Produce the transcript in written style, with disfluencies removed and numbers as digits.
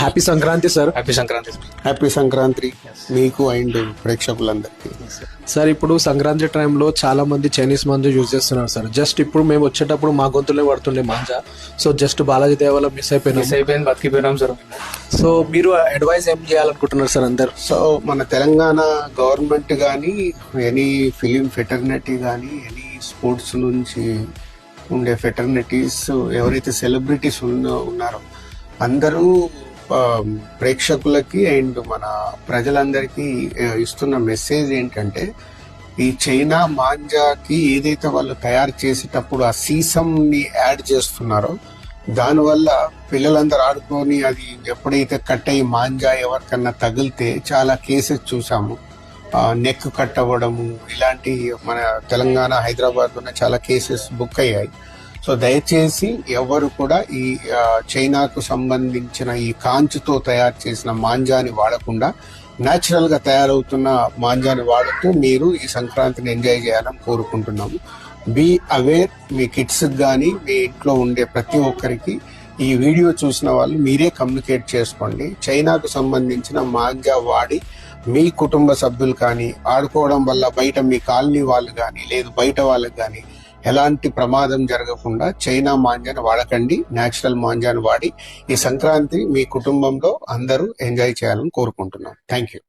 Happy Sankranti sir. Happy Sankranti. Happy Sankranti మీకు and ప్రేక్షకులందరికీ. Sir ఇప్పుడు సంక్రాంతి టైంలో చాలా మంది చైనీస్ మాంజా యూజ్ చేస్తున్నారు సార్. జస్ట్ ఇప్పుడు మేము వచ్చేటప్పుడు మా గొంతులే పడుతుండే మాంజా. సో జస్ట్ బాలాజీ దేవాల మిస్ అయిపోయినాం, బతికిపోయినాం సార్. సో మీరు అడ్వైజ్ ఏం చేయాలనుకుంటున్నారు సార్ అందరు? సో మన తెలంగాణ గవర్నమెంట్ కానీ, ఎనీ ఫిలిం ఫెటర్నిటీ కానీ, ఎనీ స్పోర్ట్స్ నుంచి ఉండే ఫెటర్నిటీస్, ఎవరైతే సెలబ్రిటీస్ ఉన్నారో అందరూ ప్రేక్షకులకి అండ్ మన ప్రజలందరికీ ఇస్తున్న మెసేజ్ ఏంటంటే, ఈ చైనా మాంజాకి ఏదైతే వాళ్ళు తయారు చేసేటప్పుడు ఆ సీసం ని యాడ్ చేస్తున్నారో దానివల్ల పిల్లలందరూ ఆడుకొని అది ఎప్పుడైతే కట్ అయ్యి మాంజా ఎవరికన్నా తగిలితే చాలా కేసెస్ చూసాము. నెక్ కట్ అవ్వడము ఇలాంటి మన తెలంగాణ, హైదరాబాద్ లోనే చాలా కేసెస్ బుక్ అయ్యాయి. సో దయచేసి ఎవరు కూడా ఈ చైనాకు సంబంధించిన ఈ కాంచుతో తయారు చేసిన మాంజాని వాడకుండా న్యాచురల్ గా తయారవుతున్న మాంజాని వాడుతూ మీరు ఈ సంక్రాంతిని ఎంజాయ్ చేయాలని కోరుకుంటున్నాము. బీ అవేర్, మీ కిడ్స్ కానీ మీ ఇంట్లో ఉండే ప్రతి ఒక్కరికి ఈ వీడియో చూసిన వాళ్ళు మీరే కమ్యూనికేట్ చేసుకోండి. చైనాకు సంబంధించిన మాంజా వాడి మీ కుటుంబ సభ్యులు కానీ ఆడుకోవడం వల్ల బయట మీ కాలనీ వాళ్ళు కానీ లేదు బయట వాళ్ళకి కానీ ఎలాంటి ప్రమాదం జరగకుండా చైనా మాంజాను వాడకండి. నేచురల్ మాంజాను వాడి ఈ సంక్రాంతి మీ కుటుంబంలో అందరూ ఎంజాయ్ చేయాలని కోరుకుంటున్నాం. Thank you.